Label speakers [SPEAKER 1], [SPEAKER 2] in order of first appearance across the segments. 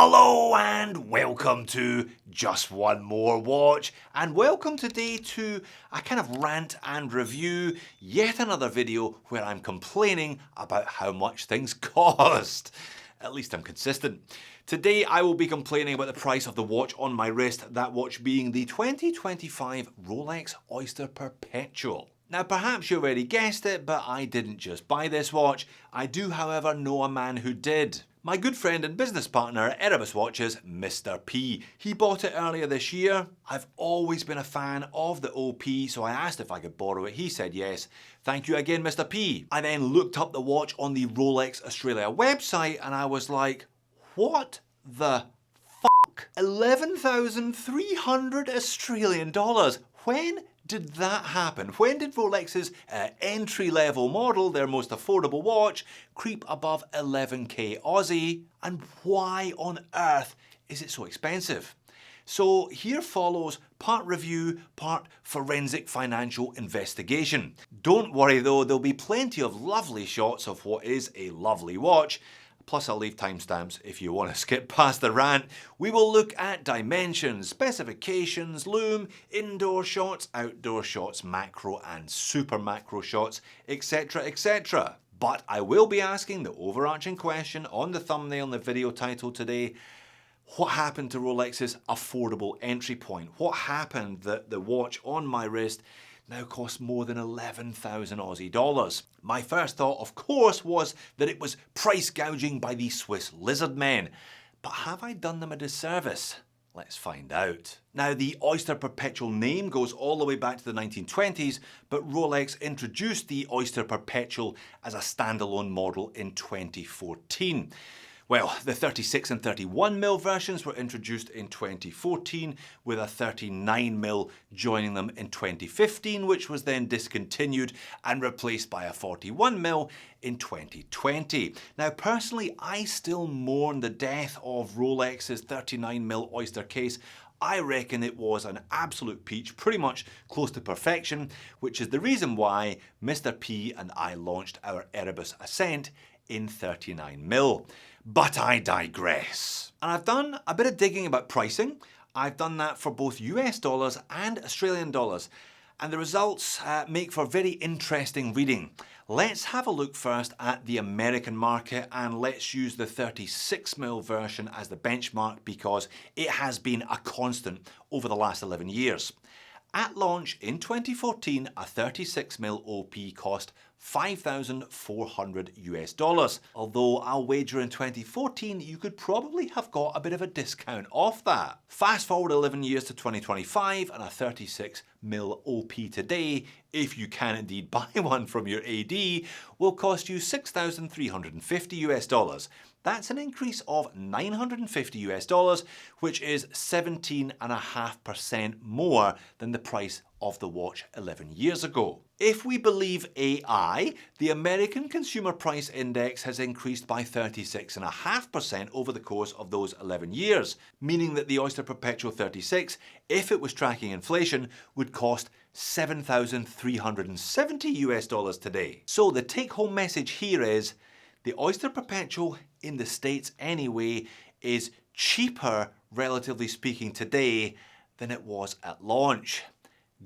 [SPEAKER 1] Hello and welcome to Just One More Watch, and welcome today to a kind of rant and review, yet another video where I'm complaining about how much things cost. At least I'm consistent. Today I will be complaining about the price of the watch on my wrist, that watch being the 2025 Rolex Oyster Perpetual. Now perhaps you already guessed it, but I didn't just buy this watch. I do however know a man who did. My good friend and business partner at EREBUS Watches, Mr. P. He bought it earlier this year. I've always been a fan of the OP, so I asked if I could borrow it. He said yes. Thank you again, Mr. P. I then looked up the watch on the Rolex Australia website and I was like, what the fuck? 11,300 Australian dollars. When did that happen? When did Rolex's entry-level model, their most affordable watch, creep above 11k Aussie? And why on earth is it so expensive? So here follows part review, part forensic financial investigation. Don't worry though, there'll be plenty of lovely shots of what is a lovely watch. Plus I'll leave timestamps if you want to skip past the rant. We will look at dimensions, specifications, lume, indoor shots, outdoor shots, macro and super macro shots, etc, etc. But I will be asking the overarching question on the thumbnail and the video title today. What happened to Rolex's affordable entry point? What happened that the watch on my wrist now costs more than 11,000 Aussie dollars? My first thought, of course, was that it was price gouging by the Swiss lizard men. But have I done them a disservice? Let's find out. Now, the Oyster Perpetual name goes all the way back to the 1920s, but Rolex introduced the Oyster Perpetual as a standalone model in 2014. Well, the 36 and 31mm versions were introduced in 2014, with a 39mm joining them in 2015, which was then discontinued and replaced by a 41mm in 2020. Now, personally, I still mourn the death of Rolex's 39mm Oyster case. I reckon it was an absolute peach, pretty much close to perfection, which is the reason why Mr. P and I launched our EREBUS Ascent in 39mm. But I digress. And I've done a bit of digging about pricing. I've done that for both US dollars and Australian dollars. And the results make for very interesting reading. Let's have a look first at the American market, and let's use the 36mm version as the benchmark because it has been a constant over the last 11 years. At launch in 2014, a 36mm OP cost $5,400 US dollars. Although I'll wager in 2014 you could probably have got a bit of a discount off that. Fast forward 11 years to 2025 and a 36mm OP today, if you can indeed buy one from your AD, will cost you $6,350 US dollars. That's an increase of $950 US dollars, which is 17.5% more than the price of the watch 11 years ago. If we believe AI, the American Consumer Price Index has increased by 36.5% over the course of those 11 years, meaning that the Oyster Perpetual 36, if it was tracking inflation, would cost $7,370 US dollars today. So the take-home message here is, the Oyster Perpetual, in the States anyway, is cheaper, relatively speaking, today than it was at launch.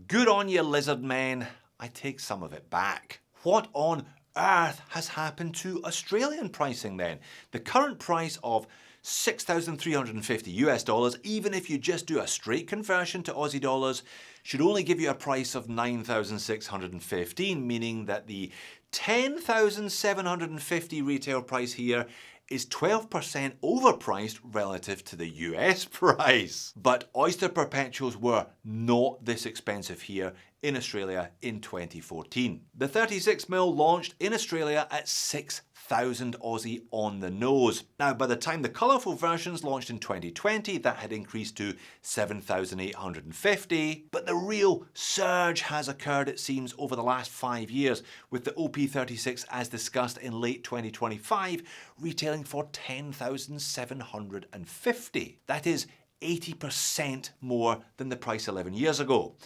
[SPEAKER 1] Good on you, lizard men. I take some of it back. What on earth has happened to Australian pricing then? The current price of $6,350 US dollars, even if you just do a straight conversion to Aussie dollars, should only give you a price of $9,615, meaning that the $10,750 retail price here is 12% overpriced relative to the US price. But Oyster Perpetuals were not this expensive here in Australia in 2014. The 36mm launched in Australia at 6,000 Aussie on the nose. Now, by the time the colourful versions launched in 2020, that had increased to 7,850. But the real surge has occurred, it seems, over the last 5 years, with the OP36, as discussed in late 2025, retailing for 10,750. That is 80% more than the price 11 years ago.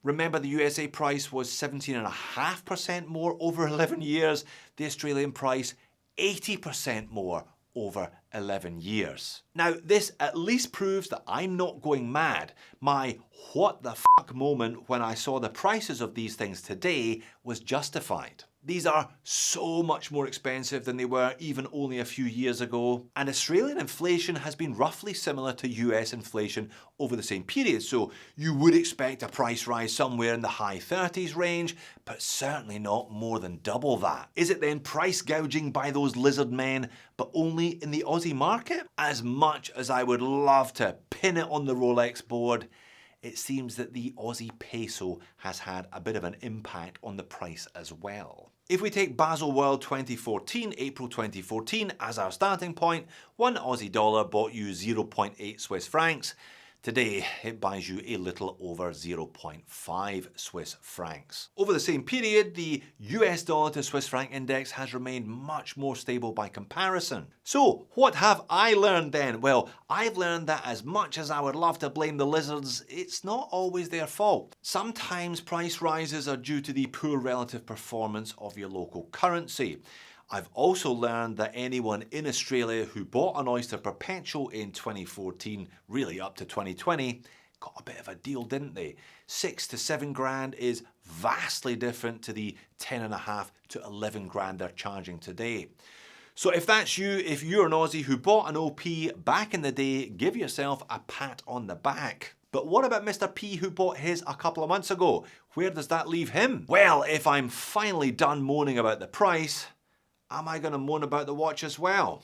[SPEAKER 1] Remember, the USA price was 17.5% more over 11 years. The Australian price, 80% more over 11 years. Now, this at least proves that I'm not going mad. My what the fuck moment when I saw the prices of these things today was justified. These are so much more expensive than they were even only a few years ago. And Australian inflation has been roughly similar to US inflation over the same period. So you would expect a price rise somewhere in the high 30s range, but certainly not more than double that. Is it then price gouging by those lizard men, but only in the Aussie market? As much as I would love to pin it on the Rolex board, it seems that the Aussie peso has had a bit of an impact on the price as well. If we take Basel World 2014, April 2014 as our starting point, one Aussie dollar bought you 0.8 Swiss francs. Today, it buys you a little over 0.5 Swiss francs. Over the same period, the US dollar to Swiss franc index has remained much more stable by comparison. So, what have I learned then? Well, I've learned that as much as I would love to blame the lizards, it's not always their fault. Sometimes price rises are due to the poor relative performance of your local currency. I've also learned that anyone in Australia who bought an Oyster Perpetual in 2014, really up to 2020, got a bit of a deal, didn't they? 6 to 7 grand is vastly different to the 10.5 to 11 grand they're charging today. So if that's you, if you're an Aussie who bought an OP back in the day, give yourself a pat on the back. But what about Mr. P who bought his a couple of months ago? Where does that leave him? Well, if I'm finally done moaning about the price, am I going to moan about the watch as well?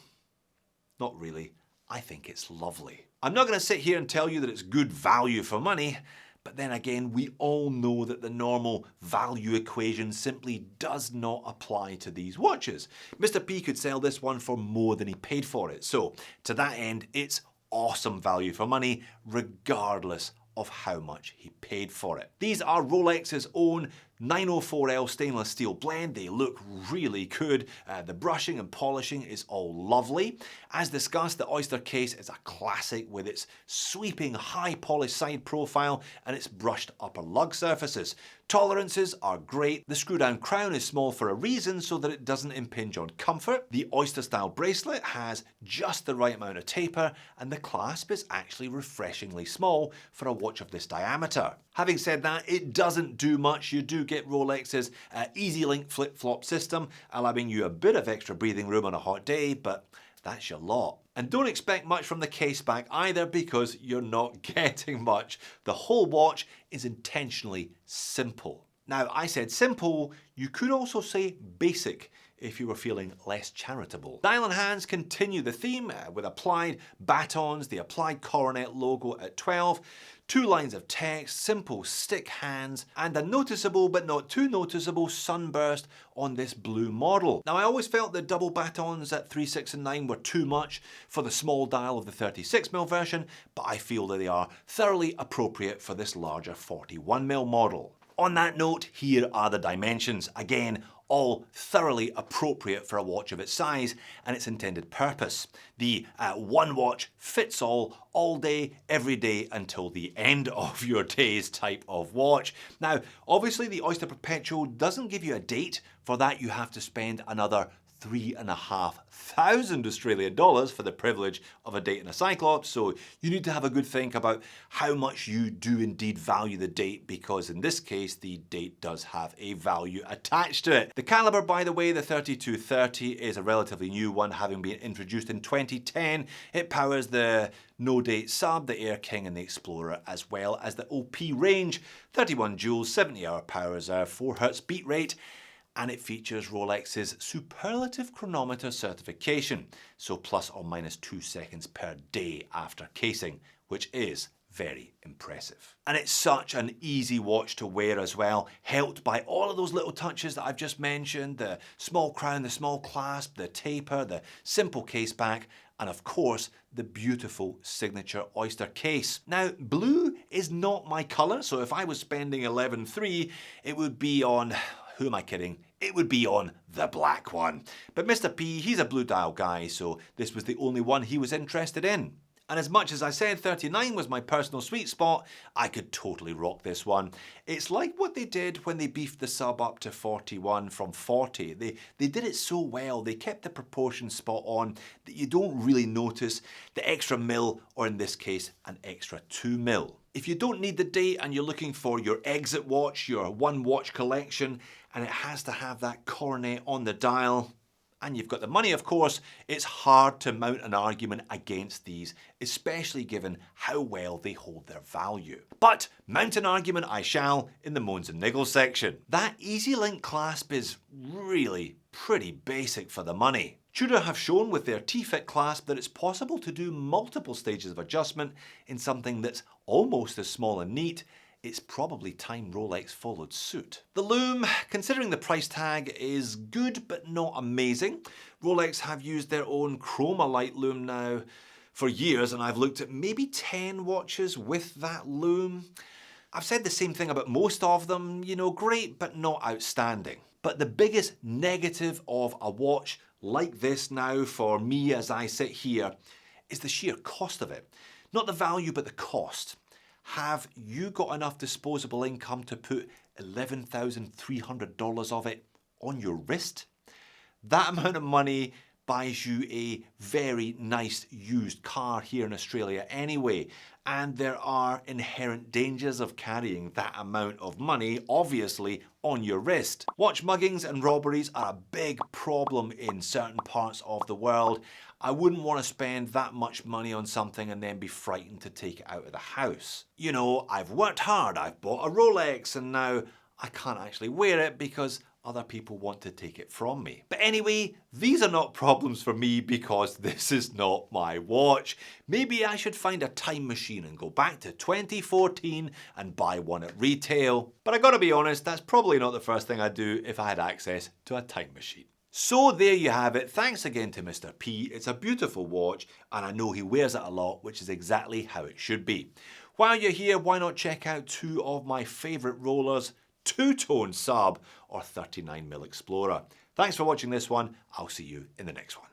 [SPEAKER 1] Not really. I think it's lovely. I'm not going to sit here and tell you that it's good value for money, but then again, we all know that the normal value equation simply does not apply to these watches. Mr. P could sell this one for more than he paid for it. So to that end, it's awesome value for money, regardless of how much he paid for it. These are Rolex's own 904L stainless steel blend. They look really good. The brushing and polishing is all lovely. As discussed, the Oyster case is a classic with its sweeping high polished side profile and its brushed upper lug surfaces. Tolerances are great. The screw down crown is small for a reason so that it doesn't impinge on comfort. The Oyster style bracelet has just the right amount of taper and the clasp is actually refreshingly small for a watch of this diameter. Having said that, it doesn't do much. You do get Rolex's Easy Link flip-flop system, allowing you a bit of extra breathing room on a hot day, but that's your lot. And don't expect much from the case back either, because you're not getting much. The whole watch is intentionally simple. Now, I said simple, you could also say basic if you were feeling less charitable. Dial and hands continue the theme with applied batons, the applied coronet logo at 12, 2 lines of text, simple stick hands, and a noticeable but not too noticeable sunburst on this blue model. Now, I always felt that double batons at 3, 6 and 9 were too much for the small dial of the 36mm version, but I feel that they are thoroughly appropriate for this larger 41mm model. On that note, here are the dimensions. Again, all thoroughly appropriate for a watch of its size and its intended purpose. The one watch fits all day, every day until the end of your days type of watch. Now, obviously the Oyster Perpetual doesn't give you a date. For that, you have to spend another $3,500 Australian dollars for the privilege of a date in a Cyclops, so you need to have a good think about how much you do indeed value the date, because in this case the date does have a value attached to it. The caliber, by the way, the 3230 is a relatively new one, having been introduced in 2010. It powers the No Date Sub, the Air King and the Explorer, as well as the OP range, 31 joules, 70-hour power reserve, 4 Hz beat rate, and it features Rolex's superlative chronometer certification, so plus or minus 2 seconds per day after casing, which is very impressive. And it's such an easy watch to wear as well, helped by all of those little touches that I've just mentioned, the small crown, the small clasp, the taper, the simple case back, and of course, the beautiful signature Oyster case. Now, blue is not my colour, so if I was spending 11.3, it would be on, who am I kidding? It would be on the black one. But Mr. P, he's a blue dial guy, so this was the only one he was interested in. And as much as I said 39 was my personal sweet spot, I could totally rock this one. It's like what they did when they beefed the sub up to 41 from 40. They did it so well, they kept the proportion spot on that you don't really notice the extra mil, or in this case, an extra 2 mil. If you don't need the date and you're looking for your exit watch, your one watch collection, and it has to have that coronet on the dial, and you've got the money, of course, it's hard to mount an argument against these, especially given how well they hold their value. But mount an argument I shall in the moans and niggles section. That Easy Link clasp is really pretty basic for the money. Tudor have shown with their T-Fit clasp that it's possible to do multiple stages of adjustment in something that's almost as small and neat. It's probably time Rolex followed suit. The lume, considering the price tag, is good but not amazing. Rolex have used their own Chroma Light lume now for years, and I've looked at maybe 10 watches with that lume. I've said the same thing about most of them, you know, great but not outstanding. But the biggest negative of a watch like this now for me as I sit here is the sheer cost of it. Not the value, but the cost. Have you got enough disposable income to put $11,300 of it on your wrist? That amount of money buys you a very nice used car here in Australia anyway, and there are inherent dangers of carrying that amount of money, obviously, on your wrist. Watch muggings and robberies are a big problem in certain parts of the world. I wouldn't want to spend that much money on something and then be frightened to take it out of the house. You know, I've worked hard, I've bought a Rolex, and now I can't actually wear it because other people want to take it from me. But anyway, these are not problems for me because this is not my watch. Maybe I should find a time machine and go back to 2014 and buy one at retail. But I gotta be honest, that's probably not the first thing I'd do if I had access to a time machine. So there you have it. Thanks again to Mr. P. It's a beautiful watch and I know he wears it a lot, which is exactly how it should be. While you're here, why not check out two of my favourite rollers, two-tone sub or 39mm Explorer. Thanks for watching this one. I'll see you in the next one.